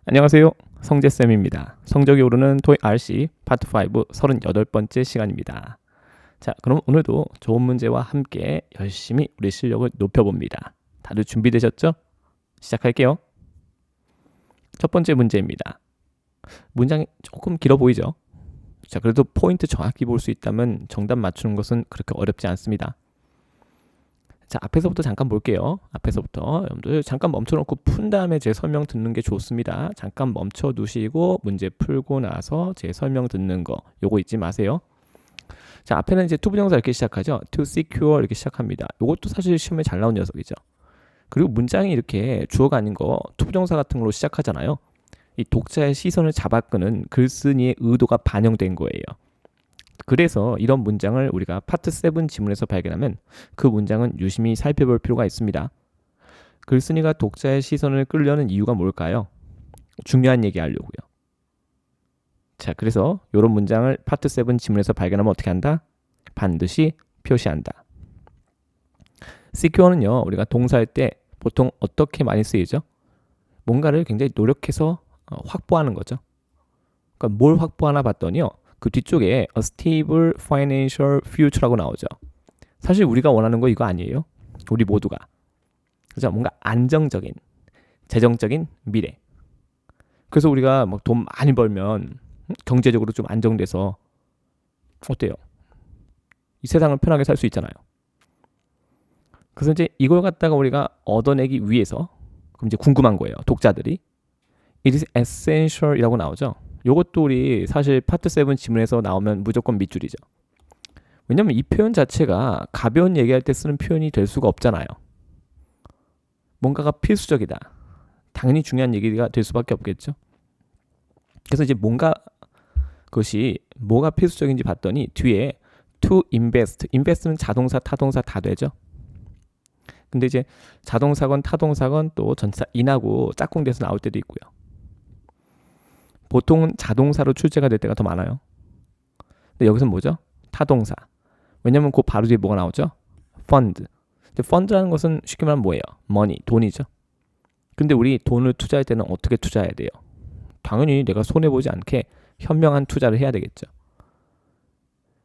안녕하세요. 성재쌤입니다. 성적이 오르는 토익 RC 파트 5 38번째 시간입니다. 자, 그럼 오늘도 좋은 문제와 함께 열심히 우리 실력을 높여봅니다. 다들 준비되셨죠? 시작할게요. 첫 번째 문제입니다. 문장이 조금 길어 보이죠? 자, 그래도 포인트 정확히 볼 수 있다면 정답 맞추는 것은 그렇게 어렵지 않습니다. 자, 앞에서부터 잠깐 볼게요. 앞에서부터 여러분들 잠깐 멈춰놓고 푼 다음에 제 설명 듣는 게 좋습니다. 잠깐 멈춰 두시고 문제 풀고 나서 제 설명 듣는 거 요거 잊지 마세요. 자, 앞에는 이제 투부정사 이렇게 시작하죠. to secure 이렇게 시작합니다. 요것도 사실 시험에 잘 나온 녀석이죠. 그리고 문장이 이렇게 주어가 아닌 거 투부정사 같은 걸로 시작하잖아요. 이 독자의 시선을 잡아끄는 글쓴이의 의도가 반영된 거예요. 그래서 이런 문장을 우리가 파트 7 지문에서 발견하면 그 문장은 유심히 살펴볼 필요가 있습니다. 글쓴이가 독자의 시선을 끌려는 이유가 뭘까요? 중요한 얘기 하려고요. 자, 그래서 이런 문장을 파트 7 지문에서 발견하면 어떻게 한다? 반드시 표시한다. secure는요, 우리가 동사할 때 보통 어떻게 많이 쓰이죠? 뭔가를 굉장히 노력해서 확보하는 거죠. 그러니까 뭘 확보하나 봤더니요, 그 뒤쪽에 a stable financial future라고 나오죠. 사실 우리가 원하는 거 이거 아니에요? 우리 모두가. 그죠? 뭔가 안정적인, 재정적인 미래. 그래서 우리가 막 돈 많이 벌면 경제적으로 좀 안정돼서 어때요? 이 세상을 편하게 살 수 있잖아요. 그래서 이제 이걸 갖다가 우리가 얻어내기 위해서 그럼 이제 궁금한 거예요. 독자들이. It is essential이라고 나오죠. 요것도 우리 사실 파트 7 지문에서 나오면 무조건 밑줄이죠. 왜냐면 이 표현 자체가 가벼운 얘기할 때 쓰는 표현이 될 수가 없잖아요. 뭔가가 필수적이다. 당연히 중요한 얘기가 될 수밖에 없겠죠. 그래서 이제 뭔가 그것이 뭐가 필수적인지 봤더니 뒤에 to invest, invest는 자동사, 타동사 다 되죠. 근데 이제 자동사건 타동사건 또 전치사 in하고 짝꿍돼서 나올 때도 있고요. 보통은 자동사로 출제가 될 때가 더 많아요. 근데 여기서는 뭐죠? 타동사. 왜냐면 그 바로 뒤에 뭐가 나오죠? fund. 근데 fund라는 것은 쉽게 말하면 뭐예요? money, 돈이죠. 근데 우리 돈을 투자할 때는 어떻게 투자해야 돼요? 당연히 내가 손해보지 않게 현명한 투자를 해야 되겠죠.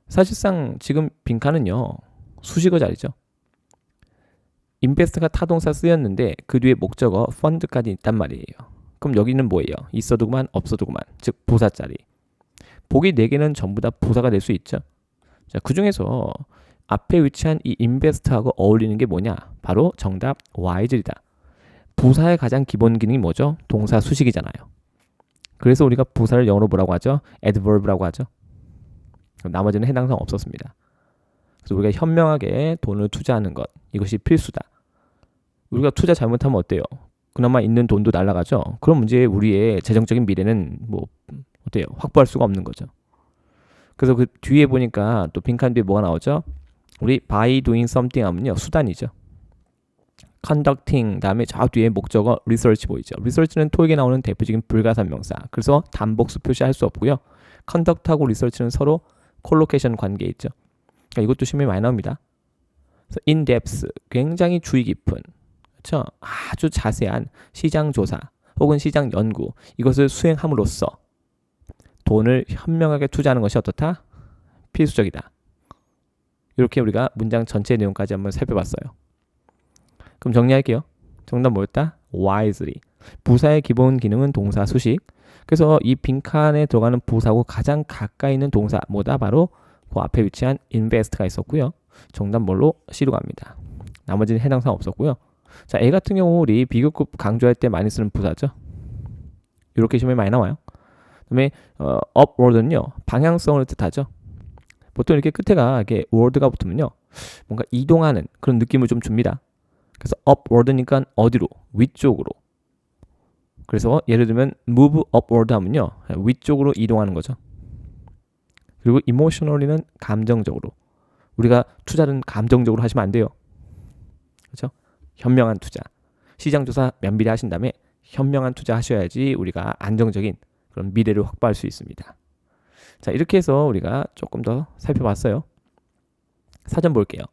사실상 지금 빈칸은요, 수식어 자리죠. invest가 타동사 쓰였는데 그 뒤에 목적어 fund까지 있단 말이에요. 그럼 여기는 뭐예요? 있어도 그만, 없어도 그만. 즉 부사짜리. 보기 4개는 전부 다 부사가 될 수 있죠. 자, 그 중에서 앞에 위치한 이 invest하고 어울리는 게 뭐냐? 바로 정답 wise이다. 부사의 가장 기본 기능이 뭐죠? 동사 수식이잖아요. 그래서 우리가 부사를 영어로 뭐라고 하죠? adverb라고 하죠. 나머지는 해당사항 없었습니다. 그래서 우리가 현명하게 돈을 투자하는 것, 이것이 필수다. 우리가 투자 잘못하면 어때요? 그나마 있는 돈도 날아가죠. 그런 문제에 우리의 재정적인 미래는 뭐 어때요? 확보할 수가 없는 거죠. 그래서 그 뒤에 보니까 또 빈칸 뒤에 뭐가 나오죠? 우리 by doing something 하면요, 수단이죠. conducting 다음에 저 뒤에 목적어 research 보이죠. research는 토익에 나오는 대표적인 불가산명사. 그래서 단복수 표시할 수 없고요. conduct하고 research는 서로 콜로케이션 관계에 있죠. 그러니까 이것도 시험에 많이 나옵니다. 그래서 in depth, 굉장히 주의 깊은, 그렇죠? 아주 자세한 시장 조사 혹은 시장 연구, 이것을 수행함으로써 돈을 현명하게 투자하는 것이 어떻다? 필수적이다. 이렇게 우리가 문장 전체 내용까지 한번 살펴봤어요. 그럼 정리할게요. 정답 뭐였다? wisely. 부사의 기본 기능은 동사 수식. 그래서 이 빈칸에 들어가는 부사하고 가장 가까이 있는 동사 뭐다? 바로 그 앞에 위치한 invest가 있었고요. 정답 뭘로? C로 갑니다. 나머지는 해당사항 없었고요. 자, A 같은 경우 우리 비교급 강조할 때 많이 쓰는 부사죠. 이렇게 시험에 많이 나와요. 그다음에 upward는요, 방향성을 뜻하죠. 보통 이렇게 끝에가 이렇게 word가 붙으면요, 뭔가 이동하는 그런 느낌을 좀 줍니다. 그래서 upward니까 어디로? 위쪽으로. 그래서 예를 들면 move upward 하면요, 위쪽으로 이동하는 거죠. 그리고 emotionally는 감정적으로. 우리가 투자는 감정적으로 하시면 안 돼요. 그렇죠? 현명한 투자. 시장조사 면밀히 하신 다음에 현명한 투자 하셔야지 우리가 안정적인 그런 미래를 확보할 수 있습니다. 자, 이렇게 해서 우리가 조금 더 살펴봤어요. 사전 볼게요.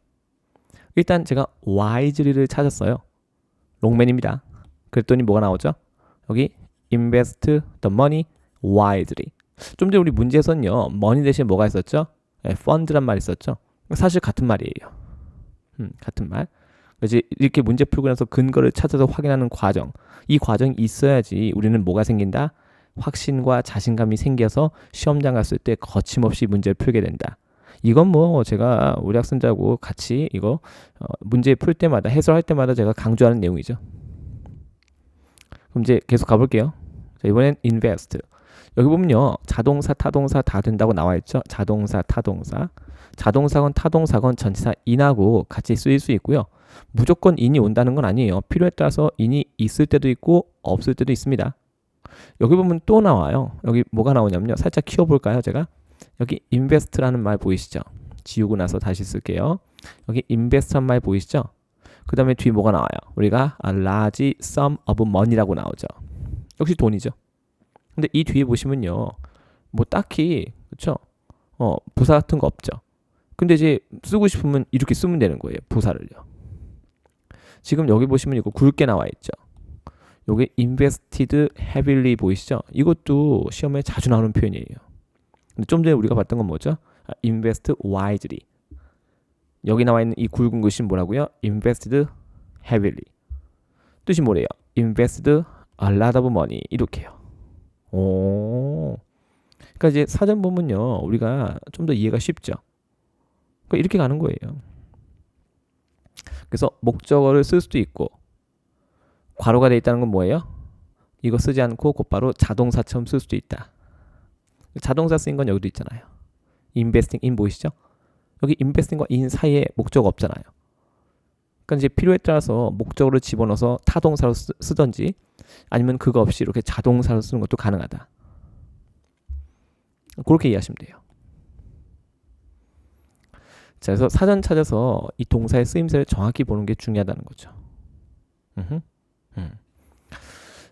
일단 제가 wisely를 찾았어요. 롱맨입니다. 그랬더니 뭐가 나오죠? 여기 invest the money wisely. 좀 전에 우리 문제에서는요, money 대신 뭐가 있었죠? fund란 말이 있었죠. 사실 같은 말이에요. 같은 말. 그래서 이렇게 문제 풀고 나서 근거를 찾아서 확인하는 과정. 이 과정이 있어야지 우리는 뭐가 생긴다? 확신과 자신감이 생겨서 시험장 갔을 때 거침없이 문제를 풀게 된다. 이건 뭐 제가 우리 학생들하고 같이 이거 문제 풀 때마다 해설할 때마다 제가 강조하는 내용이죠. 그럼 이제 계속 가볼게요. 자, 이번엔 invest. 여기 보면요, 자동사, 타동사 다 된다고 나와 있죠. 자동사, 타동사. 자동사건 타동사건 전치사 in하고 같이 쓰일 수 있고요. 무조건 in이 온다는 건 아니에요. 필요에 따라서 in이 있을 때도 있고 없을 때도 있습니다. 여기 보면 또 나와요. 여기 뭐가 나오냐면요. 살짝 키워볼까요, 제가? 여기 invest라는 말 보이시죠? 지우고 나서 다시 쓸게요. 여기 invest란 말 보이시죠? 그 다음에 뒤에 뭐가 나와요? 우리가 a large sum of money라고 나오죠. 역시 돈이죠. 근데 이 뒤에 보시면요, 뭐 딱히 그렇죠? 부사 같은 거 없죠. 근데 이제 쓰고 싶으면 이렇게 쓰면 되는 거예요. 부사를요. 지금 여기 보시면 이거 굵게 나와 있죠. 요게 invested heavily 보이시죠? 이것도 시험에 자주 나오는 표현이에요. 근데 좀 전에 우리가 봤던 건 뭐죠? invest wisely. 여기 나와 있는 이 굵은 글씨 뭐라고요? invested heavily. 뜻이 뭐래요? invested a lot of money. 이렇게요. 그러니까 이제 사전 보면요, 우리가 좀 더 이해가 쉽죠. 그러니까 이렇게 가는 거예요. 그래서 목적어를 쓸 수도 있고, 괄호가 돼 있다는 건 뭐예요? 이거 쓰지 않고 곧바로 자동사처럼 쓸 수도 있다. 자동사 쓰인 건 여기도 있잖아요. investing in 보이시죠? 여기 investing과 in 사이에 목적어 없잖아요. 그러니까 이제 필요에 따라서 목적어를 집어넣어서 타동사로 쓰던지 아니면 그거 없이 이렇게 자동사로 쓰는 것도 가능하다. 그렇게 이해하시면 돼요. 자, 그래서 사전 찾아서 이 동사의 쓰임새를 정확히 보는 게 중요하다는 거죠.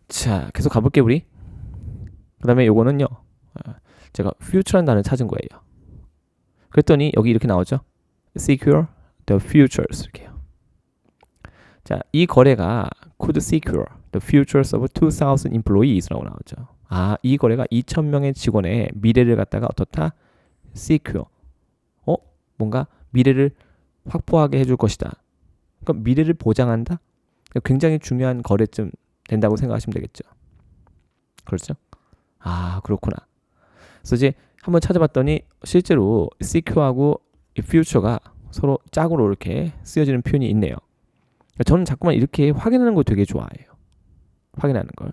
자, 계속 가볼게요, 우리. 그 다음에 요거는요, 제가 future라는 단어를 찾은 거예요. 그랬더니 여기 이렇게 나오죠. secure the futures. 이렇게요. 자, 이 거래가 could secure the futures of 2,000 employees라고 나오죠. 아, 이 거래가 2,000명의 직원의 미래를 갖다가 어떻다? secure. 뭔가 미래를 확보하게 해줄 것이다. 그러니까 미래를 보장한다? 굉장히 중요한 거래쯤 된다고 생각하시면 되겠죠. 그렇죠? 아, 그렇구나. 그래서 이제 한번 찾아봤더니 실제로 secure하고 future가 서로 짝으로 이렇게 쓰여지는 표현이 있네요. 저는 자꾸만 이렇게 확인하는 거 되게 좋아해요. 확인하는 걸.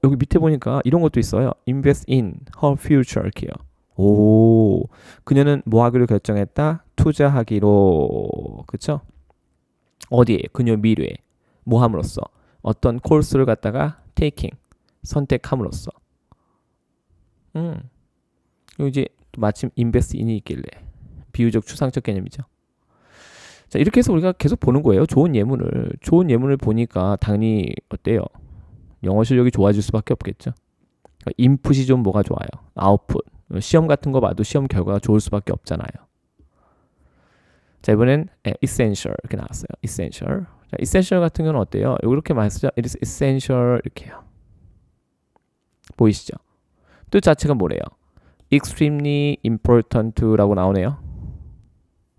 여기 밑에 보니까 이런 것도 있어요. invest in her future 이렇게요. 오, 그녀는 뭐 하기로 결정했다? 투자하기로. 그쵸? 어디에? 그녀 미래에. 뭐 함으로써? 어떤 코스를 갖다가 taking, 선택함으로써. 여기 이제 마침 invest in이 있길래 비유적 추상적 개념이죠. 자, 이렇게 해서 우리가 계속 보는 거예요. 좋은 예문을 보니까 당연히 어때요? 영어 실력이 좋아질 수밖에 없겠죠. 그러니까 인풋이 좀 뭐가 좋아요? 아웃풋. 시험 같은 거 봐도 시험 결과가 좋을 수밖에 없잖아요. 자, 이번엔 essential 이렇게 나왔어요. essential. 자, essential 같은 경우는 어때요? 이렇게 많이 쓰죠. It is essential 이렇게요. 보이시죠? 뜻 자체가 뭐래요? extremely important라고 나오네요.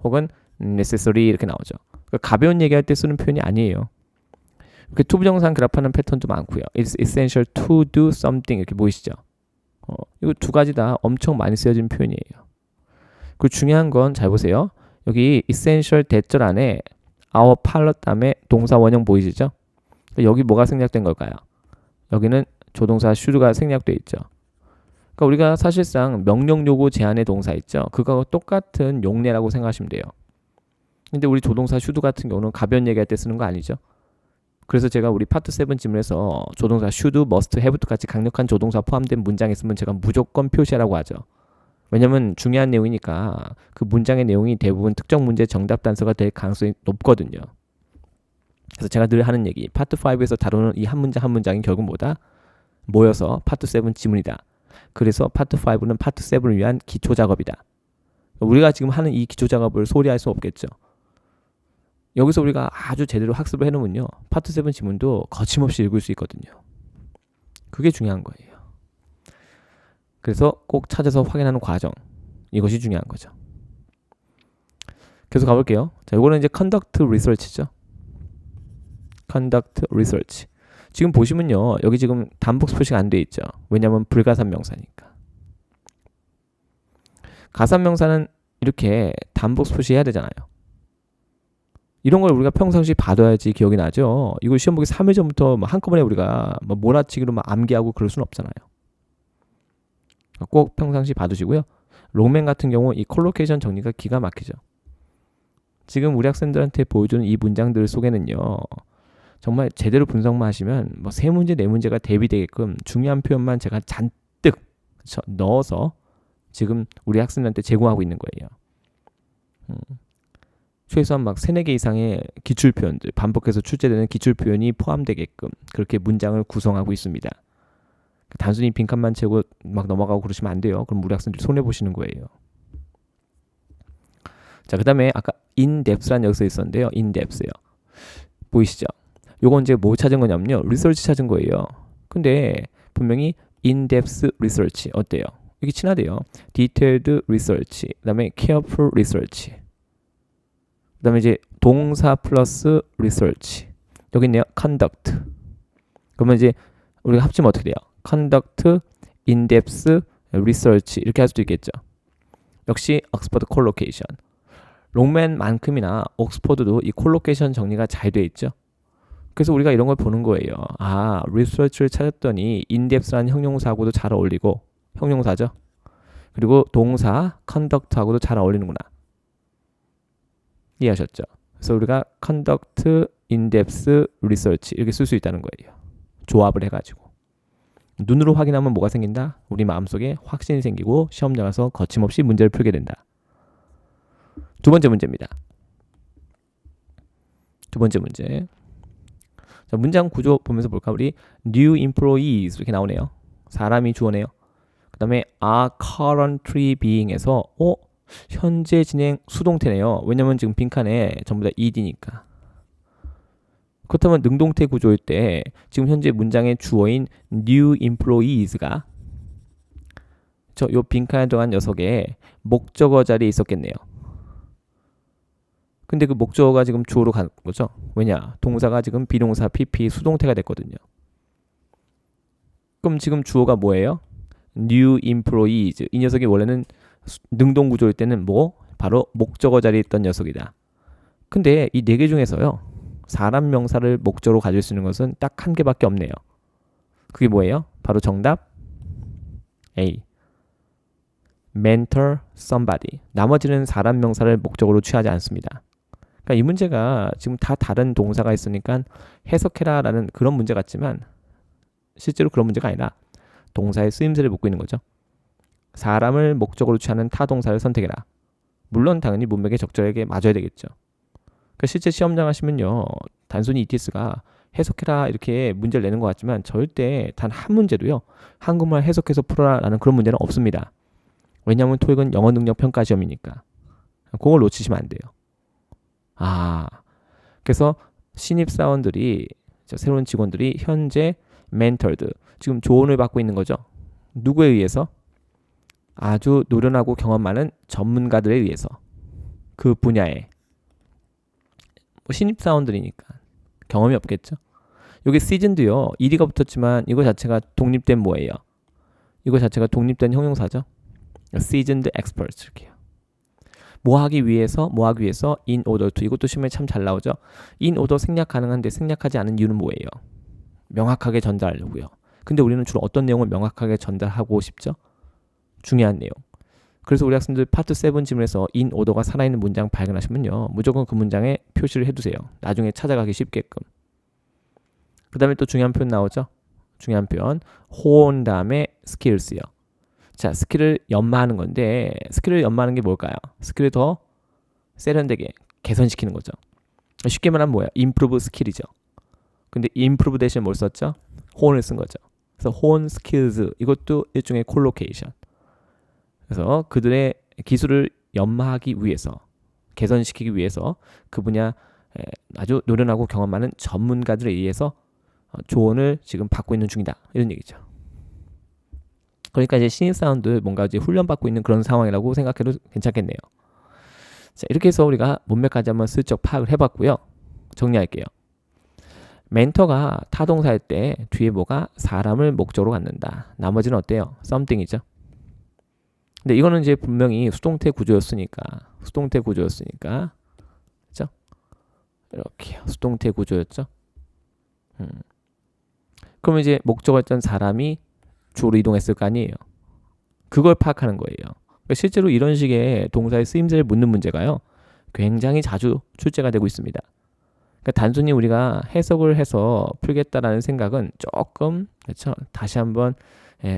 혹은 necessary 이렇게 나오죠. 그러니까 가벼운 얘기할 때 쓰는 표현이 아니에요. 이렇게 투부정사한 그래프하는 패턴도 많고요. It's essential to do something 이렇게 보이시죠? 이거 두 가지 다 엄청 많이 쓰여진 표현이에요. 그리고 중요한 건 잘 보세요. 여기 essential 대절 안에 our pilot 다음에 동사 원형 보이시죠? 여기 뭐가 생략된 걸까요? 여기는 조동사 should가 생략돼 있죠. 그러니까 우리가 사실상 명령 요구 제한의 동사 있죠. 그거하고 똑같은 용례라고 생각하시면 돼요. 근데 우리 조동사 should 같은 경우는 가벼운 얘기할 때 쓰는 거 아니죠. 그래서 제가 우리 파트 7 질문에서 조동사 should, must, have 같이 강력한 조동사 포함된 문장이 있으면 제가 무조건 표시하라고 하죠. 왜냐면 중요한 내용이니까 그 문장의 내용이 대부분 특정 문제 정답 단서가 될 가능성이 높거든요. 그래서 제가 늘 하는 얘기, 파트 5에서 다루는 이 한 문장 한 문장이 결국 뭐다? 모여서 파트 7 지문이다. 그래서 파트 5는 파트 7을 위한 기초 작업이다. 우리가 지금 하는 이 기초 작업을 소홀히 할 수 없겠죠. 여기서 우리가 아주 제대로 학습을 해놓으면요, 파트 7 지문도 거침없이 읽을 수 있거든요. 그게 중요한 거예요. 그래서 꼭 찾아서 확인하는 과정, 이것이 중요한 거죠. 계속 가볼게요. 자, 이거는 이제 conduct research죠. conduct research. 지금 보시면요, 여기 지금 단복수 표시가 안 돼 있죠. 왜냐하면 불가산명사니까. 가산명사는 이렇게 단복수 표시해야 되잖아요. 이런 걸 우리가 평상시 봐둬야지 기억이 나죠. 이거 시험 보기 3일 전부터 한꺼번에 우리가 몰아치기로 암기하고 그럴 수는 없잖아요. 꼭 평상시 봐두시고요. 롱맨 같은 경우 이 콜로케이션 정리가 기가 막히죠. 지금 우리 학생들한테 보여주는 이 문장들 속에는요, 정말 제대로 분석만 하시면 3문제, 4문제가 대비되게끔 중요한 표현만 제가 잔뜩 넣어서 지금 우리 학생들한테 제공하고 있는 거예요. 최소한 3, 4개 이상의 기출 표현들, 반복해서 출제되는 기출 표현이 포함되게끔 그렇게 문장을 구성하고 있습니다. 단순히 빈칸만 채우고 넘어가고 그러시면 안 돼요. 그럼 우리 학생들이 손해 보시는 거예요. 자, 그 다음에 아까 in-depth라는 여기서 있었는데요. in-depth요. 보이시죠? 요건 이제 뭐 찾은 거냐면요, 리서치 찾은 거예요. 근데 분명히 in-depth research 어때요? 이게 친하대요. detailed research, 그 다음에 careful research, 그 다음에 이제 동사 플러스 research, 여기 있네요. conduct. 그러면 이제 우리가 합치면 어떻게 돼요? conduct, in-depth, research 이렇게 할 수도 있겠죠. 역시 옥스퍼드 콜로케이션. 롱맨만큼이나 옥스퍼드도 이 콜로케이션 정리가 잘 돼 있죠. 그래서 우리가 이런 걸 보는 거예요. 아, research를 찾았더니 in-depth라는 형용사하고도 잘 어울리고, 형용사죠. 그리고 동사 conduct하고도 잘 어울리는구나. 이해하셨죠? 그래서 우리가 conduct, in-depth, research 이렇게 쓸 수 있다는 거예요. 조합을 해가지고. 눈으로 확인하면 뭐가 생긴다? 우리 마음속에 확신이 생기고 시험 나가서 거침없이 문제를 풀게 된다. 두 번째 문제입니다. 두 번째 문제. 자, 문장 구조 보면서 볼까? 우리 new employees 이렇게 나오네요. 사람이 주어네요. 그 다음에 are currently being에서 현재 진행 수동태네요. 왜냐면 지금 빈칸에 전부 다 ed니까. 그렇다면 능동태 구조일 때 지금 현재 문장의 주어인 new employees가 요 빈칸에 들어간 녀석의 목적어 자리에 있었겠네요. 근데 그 목적어가 지금 주어로 간 거죠. 왜냐? 동사가 지금 비동사 PP 수동태가 됐거든요. 그럼 지금 주어가 뭐예요? new employees. 이 녀석이 원래는 능동 구조일 때는 바로 목적어 자리에 있던 녀석이다. 근데 이 4개 중에서요, 사람 명사를 목적으로 가질 수 있는 것은 딱 한 개밖에 없네요. 그게 뭐예요? 바로 정답 A. mentor somebody. 나머지는 사람 명사를 목적으로 취하지 않습니다. 그러니까 이 문제가 지금 다 다른 동사가 있으니까 해석해라 라는 그런 문제 같지만 실제로 그런 문제가 아니라 동사의 쓰임새를 묻고 있는 거죠. 사람을 목적으로 취하는 타동사를 선택해라. 물론 당연히 문맥에 적절하게 맞아야 되겠죠. 그러니까 실제 시험장 하시면요, 단순히 ETS가 해석해라 이렇게 문제를 내는 것 같지만 절대 단 한 문제도요, 한국말 해석해서 풀어라 라는 그런 문제는 없습니다. 왜냐하면 토익은 영어 능력 평가 시험이니까. 그걸 놓치시면 안 돼요. 그래서 신입사원들이, 새로운 직원들이 현재 멘토드, 지금 조언을 받고 있는 거죠. 누구에 의해서? 아주 노련하고 경험 많은 전문가들에 의해서. 그 분야에. 신입사원들이니까 경험이 없겠죠. 여기 시즌도요, ed가 붙었지만 이거 자체가 독립된 뭐예요? 이거 자체가 독립된 형용사죠. seasoned experts 이렇게요. 뭐 하기 위해서 in order to. 이것도 시험에 참 잘 나오죠. in order 생략 가능한데 생략하지 않은 이유는 뭐예요? 명확하게 전달하려고요. 근데 우리는 주로 어떤 내용을 명확하게 전달하고 싶죠? 중요한 내용. 그래서 우리 학생들 파트 7 지문에서 in order가 살아있는 문장 발견하시면요, 무조건 그 문장에 표시를 해두세요. 나중에 찾아가기 쉽게끔. 그 다음에 또 중요한 표현 나오죠. 중요한 표현 호언 다음에 skills요. 자, 스킬을 연마하는 건데 스킬을 연마하는 게 뭘까요? 스킬을 더 세련되게 개선시키는 거죠. 쉽게 말하면 뭐야? improve 스킬이죠. 근데 improve 대신 뭘 썼죠? 호언을 쓴 거죠. 그래서 호언 skills, 이것도 일종의 콜로케이션. 그래서 그들의 기술을 연마하기 위해서, 개선시키기 위해서 그 분야 아주 노련하고 경험 많은 전문가들에 의해서 조언을 지금 받고 있는 중이다, 이런 얘기죠. 그러니까 이제 신입사원들 뭔가 이제 훈련받고 있는 그런 상황이라고 생각해도 괜찮겠네요. 자, 이렇게 해서 우리가 문맥까지 한번 슬쩍 파악을 해봤고요. 정리할게요. 멘터가 타동사일 때 뒤에 뭐가 사람을 목적으로 갖는다. 나머지는 어때요? something이죠. 근데 이거는 이제 분명히 수동태 구조였으니까, 그렇죠? 이렇게 수동태 구조였죠. 그러면 이제 목적어였던 사람이 주로 이동했을 거 아니에요. 그걸 파악하는 거예요. 그러니까 실제로 이런 식의 동사의 쓰임새를 묻는 문제가요, 굉장히 자주 출제가 되고 있습니다. 그러니까 단순히 우리가 해석을 해서 풀겠다라는 생각은 조금, 그렇죠? 다시 한번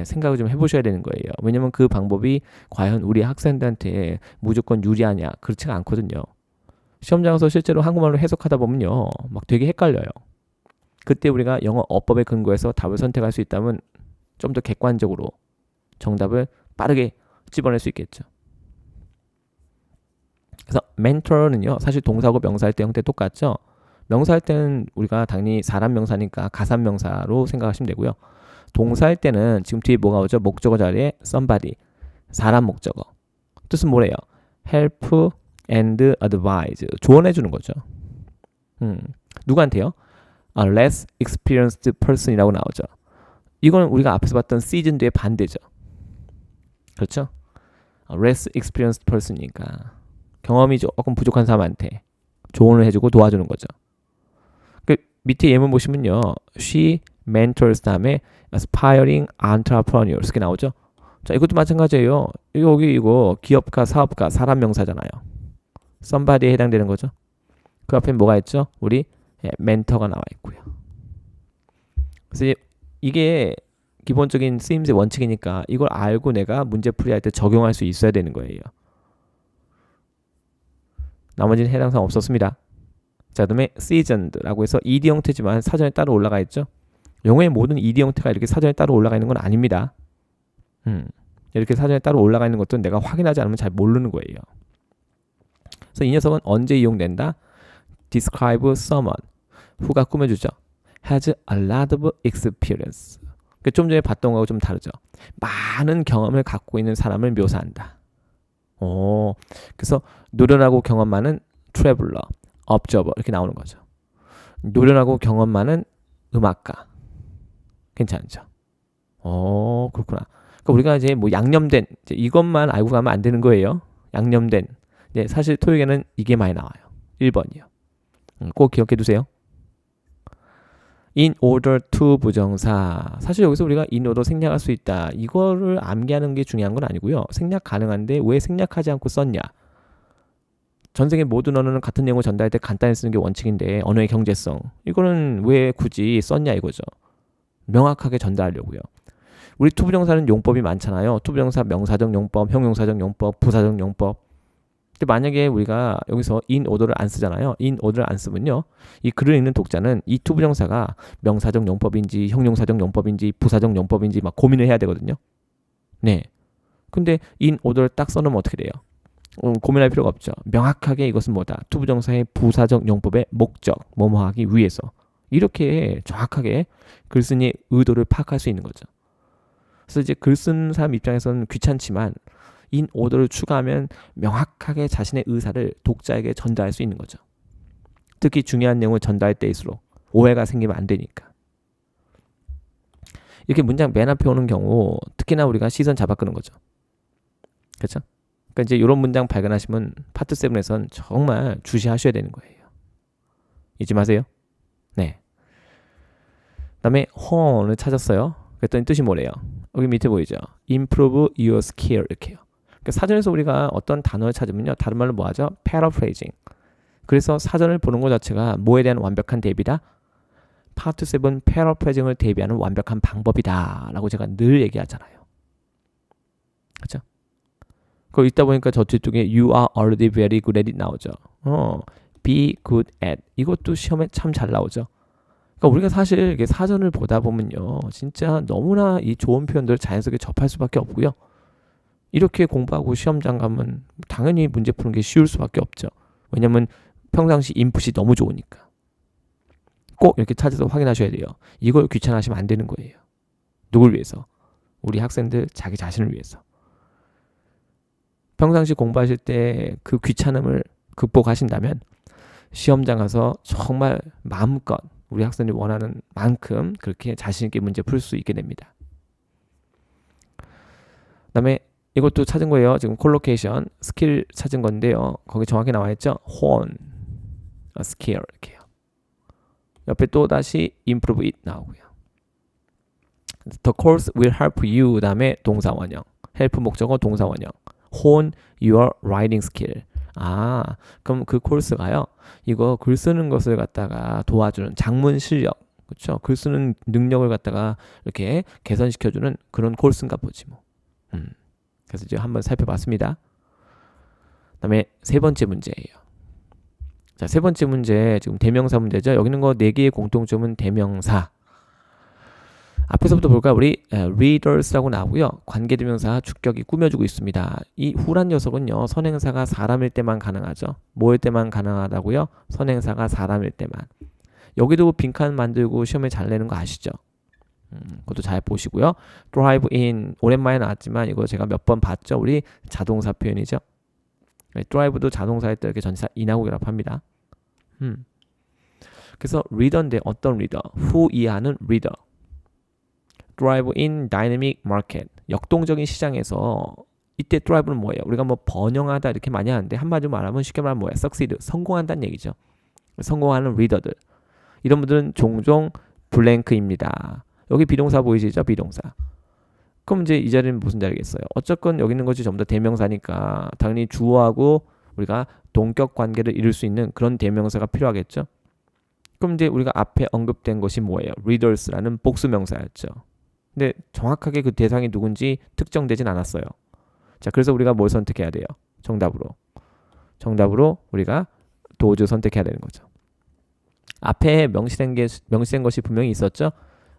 생각을 좀 해보셔야 되는 거예요. 왜냐면 그 방법이 과연 우리 학생들한테 무조건 유리하냐, 그렇지가 않거든요. 시험장에서 실제로 한국말로 해석하다 보면요, 막 되게 헷갈려요. 그때 우리가 영어 어법에 근거해서 답을 선택할 수 있다면 좀 더 객관적으로 정답을 빠르게 집어낼 수 있겠죠. 그래서 멘토는요, 사실 동사고 명사할 때 형태 똑같죠. 명사할 때는 우리가 당연히 사람 명사니까 가산 명사로 생각하시면 되고요. 동사할 때는 지금 뒤에 뭐가 오죠? 목적어 자리에 somebody, 사람 목적어. 뜻은 뭐래요? help and advise, 조언해 주는 거죠. 누구한테요? A less experienced person이라고 나오죠. 이건 우리가 앞에서 봤던 seasoned의 반대죠. 그렇죠? A less experienced person이니까 경험이 조금 부족한 사람한테 조언을 해주고 도와주는 거죠. 그 밑에 예문 보시면요, she mentors 다음에 aspiring entrepreneurs 이렇게 나오죠. 자, 이것도 마찬가지예요. 이거 기업가, 사업가, 사람 명사잖아요. somebody에 해당되는 거죠. 그 앞에 뭐가 있죠? 우리 멘터가 나와 있고요. 그래서 이게 기본적인 쓰임새 원칙이니까 이걸 알고 내가 문제풀이할 때 적용할 수 있어야 되는 거예요. 나머지는 해당 사항 없었습니다. 자, 그다음에 seasoned라고 해서 ed 형태지만 사전에 따로 올라가 있죠. 영어의 모든 ed 형태가 이렇게 사전에 따로 올라가 있는 건 아닙니다. 이렇게 사전에 따로 올라가 있는 것도 내가 확인하지 않으면 잘 모르는 거예요. 그래서 이 녀석은 언제 이용된다? describe someone, who가 꾸며주죠. has a lot of experience. 좀 전에 봤던 거하고 좀 다르죠. 많은 경험을 갖고 있는 사람을 묘사한다. 그래서 노련하고 경험 많은 traveler, observer 이렇게 나오는 거죠. 노련하고 경험 많은 음악가. 괜찮죠? 그렇구나. 그러니까 우리가 이제 뭐 양념된, 이제 이것만 알고 가면 안 되는 거예요. 양념된. 이제 사실 토익에는 이게 많이 나와요. 1번이요. 꼭 기억해 두세요. in order to 부정사. 사실 여기서 우리가 in order 생략할 수 있다, 이거를 암기하는 게 중요한 건 아니고요. 생략 가능한데 왜 생략하지 않고 썼냐. 전 세계 모든 언어는 같은 내용을 전달할 때 간단히 쓰는 게 원칙인데 언어의 경제성, 이거는 왜 굳이 썼냐 이거죠. 명확하게 전달하려고요. 우리 투부정사는 용법이 많잖아요. 투부정사 명사적 용법, 형용사적 용법, 부사적 용법. 근데 만약에 우리가 여기서 in order를 안 쓰잖아요. in order를 안 쓰면요, 이 글을 읽는 독자는 이 투부정사가 명사적 용법인지 형용사적 용법인지 부사적 용법인지 막 고민을 해야 되거든요. 네. 근데 in order를 딱 써놓으면 어떻게 돼요? 고민할 필요가 없죠. 명확하게 이것은 뭐다? 투부정사의 부사적 용법의 목적, 뭐뭐 하기 위해서. 이렇게 정확하게 글쓴이의 의도를 파악할 수 있는 거죠. 그래서 이제 글 쓰는 사람 입장에서는 귀찮지만 in order를 추가하면 명확하게 자신의 의사를 독자에게 전달할 수 있는 거죠. 특히 중요한 내용을 전달할 때일수록 오해가 생기면 안 되니까. 이렇게 문장 맨 앞에 오는 경우 특히나 우리가 시선 잡아 끄는 거죠. 그렇죠? 그러니까 이제 이런 문장 발견하시면 파트 7에선 정말 주시하셔야 되는 거예요. 잊지 마세요. 네. 그다음에 horn을 찾았어요. 그랬더니 뜻이 뭐래요? 여기 밑에 보이죠? improve your skill 이렇게요. 그러니까 사전에서 우리가 어떤 단어를 찾으면요, 다른 말로 뭐 하죠? paraphrasing. 그래서 사전을 보는 것 자체가 뭐에 대한 완벽한 대비다? 파트 7 paraphrasing을 대비하는 완벽한 방법이다 라고 제가 늘 얘기하잖아요. 그렇죠? 그거 읽다 보니까 저 뒤쪽에 you are already very good at it 나오죠. be good at, 이것도 시험에 참 잘 나오죠. 그러니까 우리가 사실 이게 사전을 보다 보면요, 진짜 너무나 이 좋은 표현들을 자연스럽게 접할 수밖에 없고요. 이렇게 공부하고 시험장 가면 당연히 문제 푸는 게 쉬울 수밖에 없죠. 왜냐면 평상시 인풋이 너무 좋으니까. 꼭 이렇게 찾아서 확인하셔야 돼요. 이걸 귀찮아하시면 안 되는 거예요. 누굴 위해서? 우리 학생들 자기 자신을 위해서. 평상시 공부하실 때 그 귀찮음을 극복하신다면 시험장 가서 정말 마음껏 우리 학생들이 원하는 만큼 그렇게 자신 있게 문제 풀 수 있게 됩니다. 그다음에 이것도 찾은 거예요. 지금 콜로케이션 스킬 찾은 건데요. 거기 정확히 나와 있죠. horn, skill 이렇게요. 옆에 또 다시 improve it 나오고요. The course will help you 다음에 동사 원형, help 목적어 동사 원형, hone your writing skill. 그럼 그 코र्스가요. 이거 글 쓰는 것을 갖다가 도와주는 작문 실력, 그렇죠? 글 쓰는 능력을 갖다가 이렇게 개선시켜주는 그런 코र्스인가 보지 뭐. 그래서 이제 한번 살펴봤습니다. 그다음에 세 번째 문제예요. 자, 세 번째 문제 지금 대명사 문제죠. 여기 있는 거 네 개의 공통점은 대명사. 앞에서부터 볼까요? 우리 readers라고 나오고요. 관계대명사 주격이 꾸며주고 있습니다. 이 후란 녀석은요. 선행사가 사람일 때만 가능하죠. 뭐일 때만 가능하다고요? 선행사가 사람일 때만. 여기도 빈칸 만들고 시험에 잘 내는 거 아시죠? 그것도 잘 보시고요. drive in 오랜만에 나왔지만 이거 제가 몇 번 봤죠. 우리 자동사 표현이죠. drive도 자동사일 때 이렇게 전치사 in하고 결합합니다. 그래서 reader인데 어떤 reader? 후 이하는 reader. drive in dynamic market. 역동적인 시장에서 이때 drive는 뭐예요? 우리가 뭐 번영하다 이렇게 많이 하는데 한마디로 말하면 쉽게 말하면 뭐예요? succeed. 성공한다는 얘기죠. 성공하는 리더들. 이런 분들은 종종 블랭크입니다. 여기 비동사 보이시죠? 비동사. 그럼 이제 이 자리는 무슨 자리겠어요? 어쨌건 여기 있는 것이 전부 다 대명사니까 당연히 주어하고 우리가 동격 관계를 이룰 수 있는 그런 대명사가 필요하겠죠? 그럼 이제 우리가 앞에 언급된 것이 뭐예요? readers라는 복수명사였죠. 근데 정확하게 그 대상이 누군지 특정되진 않았어요. 자, 그래서 우리가 뭘 선택해야 돼요? 정답으로 우리가 도주 선택해야 되는 거죠. 앞에 명시된 것이 분명히 있었죠.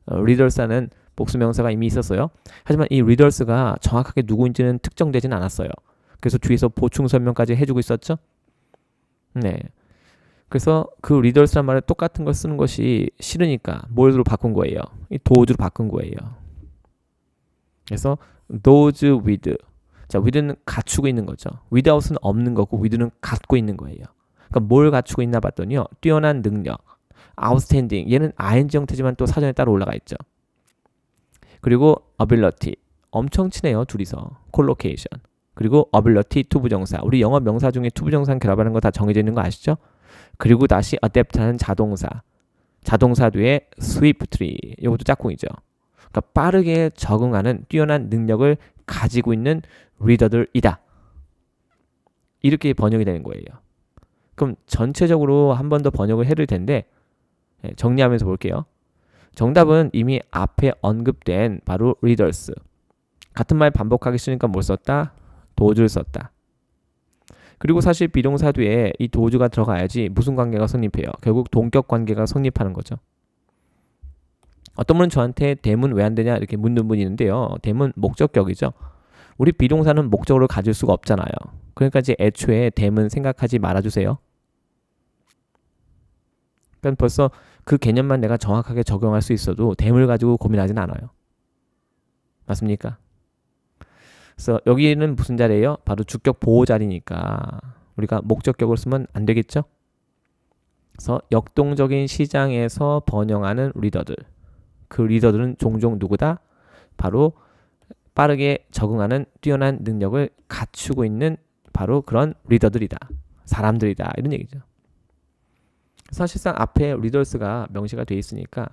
readers라는 복수명사가 이미 있었어요. 하지만 이 readers가 정확하게 누구인지는 특정되진 않았어요. 그래서 뒤에서 보충 설명까지 해주고 있었죠. 네. 그래서 그 readers란 말을 똑같은 걸 쓰는 것이 싫으니까 뭘로 바꾼 거예요? 이 does로 바꾼 거예요. 그래서 those with. 자, with는 갖추고 있는 거죠. without은 없는 거고 with는 갖고 있는 거예요. 그러니까 뭘 갖추고 있나 봤더니요. 뛰어난 능력. outstanding. 얘는 ing 형태지만 또 사전에 따로 올라가 있죠. 그리고 ability. 엄청 친해요. 둘이서. collocation. 그리고 ability 투부정사. 우리 영어 명사 중에 투부정사 결합하는 거 다 정해져 있는 거 아시죠? 그리고 다시 adapt하는 자동사. 자동사 뒤에 swiftly. 이것도 짝꿍이죠. 그러니까 빠르게 적응하는 뛰어난 능력을 가지고 있는 리더들이다. 이렇게 번역이 되는 거예요. 그럼 전체적으로 한 번 더 번역을 해드릴 텐데 정리하면서 볼게요. 정답은 이미 앞에 언급된 바로 readers. 같은 말 반복하기 싫으니까 뭘 썼다? does를 썼다. 그리고 사실 비동사 뒤에 이 does가 들어가야지 무슨 관계가 성립해요? 결국 동격 관계가 성립하는 거죠. 어떤 분은 저한테 대문 왜 안 되냐 이렇게 묻는 분이 있는데요. 대문 목적격이죠. 우리 비동사는 목적어를 가질 수가 없잖아요. 그러니까 이제 애초에 대문 생각하지 말아주세요. 그러니까 벌써 그 개념만 내가 정확하게 적용할 수 있어도 대문을 가지고 고민하진 않아요. 맞습니까? 그래서 여기는 무슨 자리예요? 바로 주격 보호 자리니까 우리가 목적격을 쓰면 안 되겠죠? 그래서 역동적인 시장에서 번영하는 리더들. 그 리더들은 종종 누구다? 바로 빠르게 적응하는 뛰어난 능력을 갖추고 있는 바로 그런 리더들이다. 사람들이다. 이런 얘기죠. 사실상 앞에 리더스가 명시가 돼 있으니까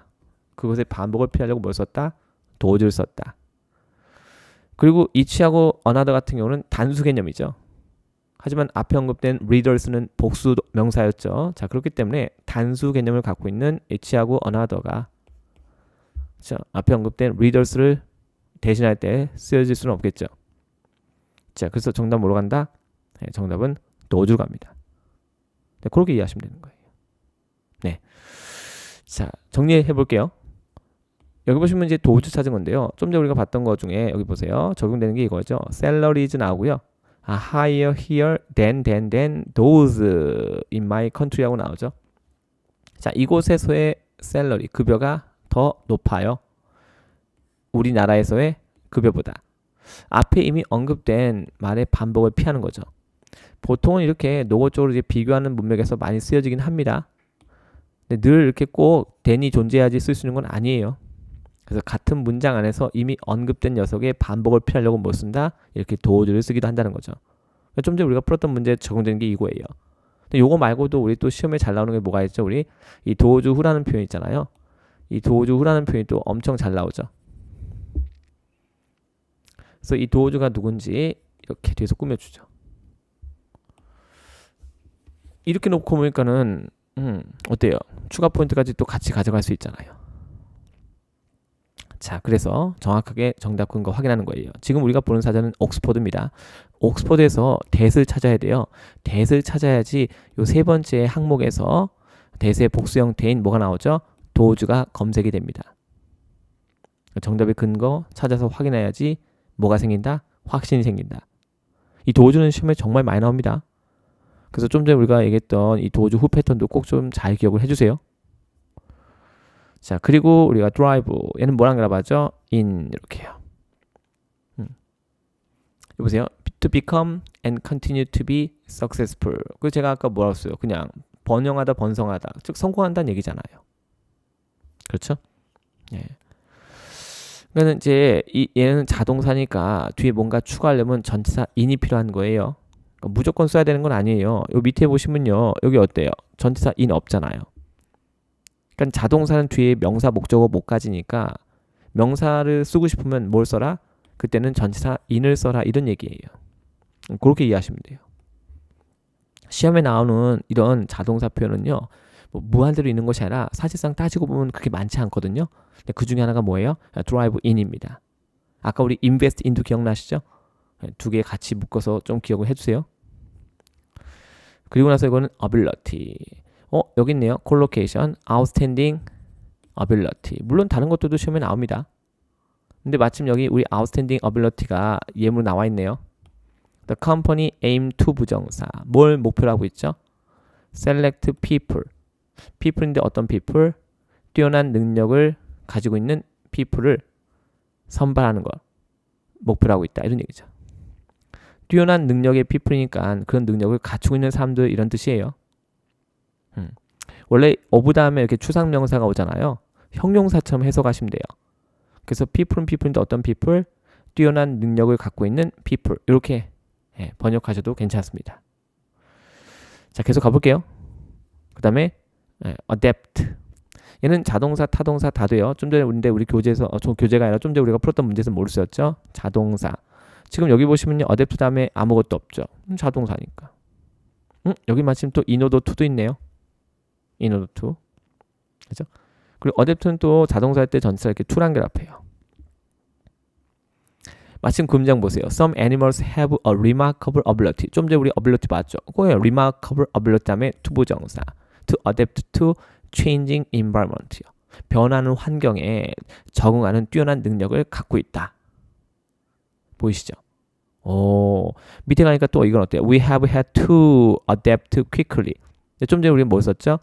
그것의 반복을 피하려고 뭘 썼다? does를 썼다. 그리고 each하고 another 같은 경우는 단수 개념이죠. 하지만 앞에 언급된 readers는 복수 명사였죠. 자, 그렇기 때문에 단수 개념을 갖고 있는 each하고 another가 자, 앞에 언급된 readers를 대신할 때 쓰여질 수는 없겠죠. 자, 그래서 정답 뭐로 간다? 네, 정답은 does로 갑니다. 네, 그렇게 이해하시면 되는 거예요. 네. 자, 정리해 볼게요. 여기 보시면 이제 도주 찾은 건데요. 좀 전에 우리가 봤던 것 중에 여기 보세요. 적용되는 게 이거죠. salaries 나오고요. higher here than those in my country 하고 나오죠. 자, 이곳에서의 salary, 급여가 더 높아요. 우리나라에서의 급여보다. 앞에 이미 언급된 말의 반복을 피하는 거죠. 보통은 이렇게 노골적으로 이제 비교하는 문맥에서 많이 쓰여지긴 합니다. 근데 늘 이렇게 꼭 than이 존재해야지 쓸 수 있는 건 아니에요. 그래서 같은 문장 안에서 이미 언급된 녀석의 반복을 피하려고 못 쓴다? 이렇게 도어즈를 쓰기도 한다는 거죠. 좀 전에 우리가 풀었던 문제에 적용되는 게 이거예요. 근데 요거 말고도 우리 또 시험에 잘 나오는 게 뭐가 있죠? 우리 이 도어즈 후라는 표현 있잖아요. 이 도어즈 후라는 표현이 또 엄청 잘 나오죠. 그래서 이 도어즈가 누군지 이렇게 뒤에서 꾸며주죠. 이렇게 놓고 보니까는 어때요? 추가 포인트까지 또 같이 가져갈 수 있잖아요. 자, 그래서 정확하게 정답 근거 확인하는 거예요. 지금 우리가 보는 사전은 옥스퍼드입니다. 옥스퍼드에서 that을 찾아야 돼요. that을 찾아야지 요 세 번째 항목에서 that의 복수형 that인 뭐가 나오죠? 도어즈가 검색이 됩니다. 정답의 근거 찾아서 확인해야지 뭐가 생긴다? 확신이 생긴다. 이 도어즈는 시험에 정말 많이 나옵니다. 그래서 좀 전에 우리가 얘기했던 이 도어즈 후 패턴도 꼭 좀 잘 기억을 해주세요. 자, 그리고 우리가 drive, 얘는 뭐랑 결합하죠? in 이렇게요. 보세요. to become and continue to be successful. 그 제가 아까 뭐라고 했어요? 그냥 번영하다, 번성하다, 즉 성공한다는 얘기잖아요. 그렇죠? 예. 그러니까 이제 얘는 자동사니까 뒤에 뭔가 추가하려면 전치사 in이 필요한 거예요. 그러니까 무조건 써야 되는 건 아니에요. 요 밑에 보시면요, 여기 어때요? 전치사 in 없잖아요. 그러니까 자동사는 뒤에 명사 목적어 못 가지니까 명사를 쓰고 싶으면 뭘 써라? 그때는 전치사 in을 써라 이런 얘기예요. 그렇게 이해하시면 돼요. 시험에 나오는 이런 자동사 표현은요, 뭐 무한대로 있는 것이 아니라 사실상 따지고 보면 그렇게 많지 않거든요. 근데 그 중에 하나가 뭐예요? drive in입니다. 아까 우리 invest into 기억나시죠? 두 개 같이 묶어서 좀 기억을 해주세요. 그리고 나서 이거는 ability. 여기 있네요. collocation, outstanding ability. 물론 다른 것들도 시험에 나옵니다. 근데 마침 여기 우리 outstanding ability가 예문으로 나와 있네요. The company aim to 부정사. 뭘 목표로 하고 있죠? select people. people인데 어떤 people? 뛰어난 능력을 가지고 있는 people을 선발하는 걸 목표로 하고 있다. 이런 얘기죠. 뛰어난 능력의 people이니까 그런 능력을 갖추고 있는 사람들 이런 뜻이에요. 원래 of 다음에 이렇게 추상명사가 오잖아요. 형용사처럼 해석하시면 돼요. 그래서 people은 people인데 어떤 people? 뛰어난 능력을 갖고 있는 people. 이렇게 번역하셔도 괜찮습니다. 자, 계속 가볼게요. 그 다음에 adapt. 얘는 자동사, 타동사 다 돼요. 좀 전에 우리 교재에서 교재가 아니라 좀 전에 우리가 풀었던 문제에서 뭘 쓰였죠? 자동사. 지금 여기 보시면요, adapt 다음에 아무것도 없죠. 자동사니까. 여기 마침 또 in order to도 있네요. in order to. 그죠? 그리고 adapt는 또 자동사 할 때 전치사 이렇게 to랑 결합해요. 마침 그 문장 보세요. Some animals have a remarkable ability. 좀 전에 우리 ability 봤죠? 그거예요. remarkable ability 다음에 to 부정사. to adapt to changing environment요. 변하는 환경에 적응하는 뛰어난 능력을 갖고 있다. 보이시죠? 밑에 가니까 또 이건 어때요? We have had to adapt quickly. 좀 전에 우리 뭐 썼죠?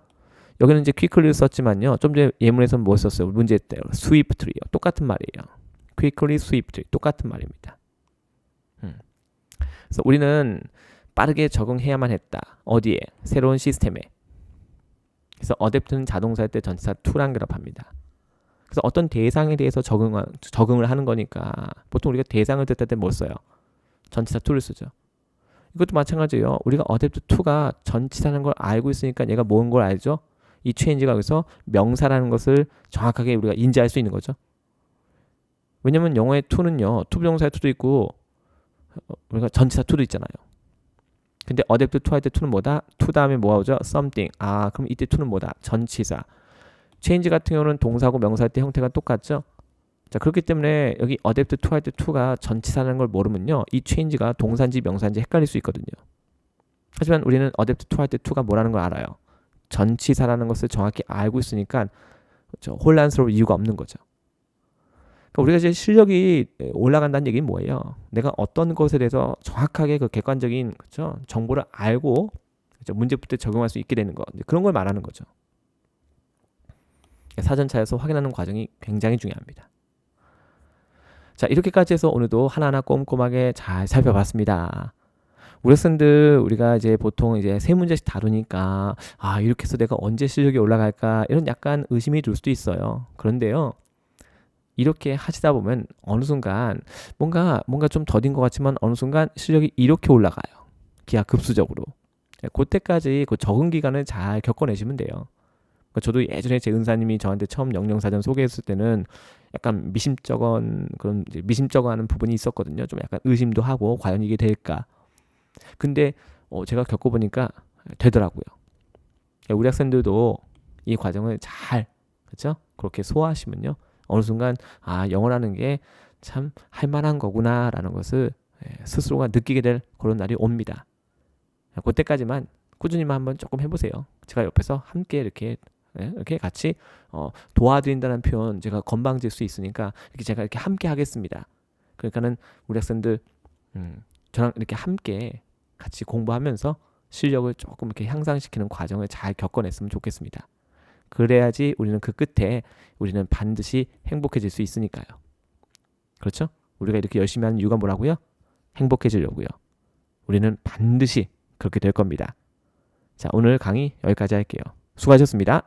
여기는 이제 quickly를 썼지만요. 좀 전에 예문에서는 뭐 썼어요? 문제 때요. swiftly요. 똑같은 말이에요. quickly, swiftly. 똑같은 말입니다. 그래서 우리는 빠르게 적응해야만 했다. 어디에? 새로운 시스템에. 그래서 adapt는 자동사일 때 전치사 to랑 결합합니다. 그래서 어떤 대상에 대해서 적응을 하는 거니까 보통 우리가 대상을 뜻할 때 뭘 써요? 전치사 to를 쓰죠. 이것도 마찬가지예요. 우리가 adapt to가 전치사라는 걸 알고 있으니까 얘가 뭔 걸 알죠? 이 change가 여기서 명사라는 것을 정확하게 우리가 인지할 수 있는 거죠. 왜냐면 영어의 to는요, to 부정사의 to도 있고 우리가 전치사 to도 있잖아요. 근데 adapt to 할 때 to는 뭐다? to 다음에 뭐 오죠? something. 그럼 이때 to는 뭐다? 전치사. change 같은 경우는 동사고 명사할 때 형태가 똑같죠? 자, 그렇기 때문에 여기 adapt to 할 때 to가 전치사라는 걸 모르면요, 이 change가 동사인지 명사인지 헷갈릴 수 있거든요. 하지만 우리는 adapt to 할 때 to가 뭐라는 걸 알아요. 전치사라는 것을 정확히 알고 있으니까 혼란스러울 이유가 없는 거죠. 그러니까 우리가 이제 실력이 올라간다는 얘기는 뭐예요? 내가 어떤 것에 대해서 정확하게 그 객관적인 그렇죠? 정보를 알고 그렇죠? 문제 풀 때 적용할 수 있게 되는 거. 그런 걸 말하는 거죠. 사전차에서 확인하는 과정이 굉장히 중요합니다. 자, 이렇게까지 해서 오늘도 하나하나 꼼꼼하게 잘 살펴봤습니다. 우리 학생들 우리가 이제 보통 이제 세 문제씩 다루니까 이렇게 해서 내가 언제 실력이 올라갈까 이런 약간 의심이 들 수도 있어요. 그런데요. 이렇게 하시다 보면 어느 순간 뭔가 좀 더딘 것 같지만 어느 순간 실력이 이렇게 올라가요. 기하급수적으로. 그때까지 그 적응 기간을 잘 겪어내시면 돼요. 저도 예전에 제 은사님이 저한테 처음 영영사전 소개했을 때는 약간 그런 이제 미심쩍어하는 부분이 있었거든요. 좀 약간 의심도 하고 과연 이게 될까. 근데 제가 겪어보니까 되더라고요. 우리 학생들도 이 과정을 잘 그렇죠? 그렇게 소화하시면요. 어느 순간 영어라는 게 참 할만한 거구나라는 것을 스스로가 느끼게 될 그런 날이 옵니다. 그때까지만 꾸준히만 한번 조금 해보세요. 제가 옆에서 함께 이렇게 같이 도와드린다는 표현 제가 건방질 수 있으니까 이렇게 제가 이렇게 함께 하겠습니다. 그러니까는 우리 학생들 저랑 이렇게 함께 같이 공부하면서 실력을 조금 이렇게 향상시키는 과정을 잘 겪어냈으면 좋겠습니다. 그래야지 우리는 그 끝에 우리는 반드시 행복해질 수 있으니까요. 그렇죠? 우리가 이렇게 열심히 하는 이유가 뭐라고요? 행복해지려고요. 우리는 반드시 그렇게 될 겁니다. 자, 오늘 강의 여기까지 할게요. 수고하셨습니다.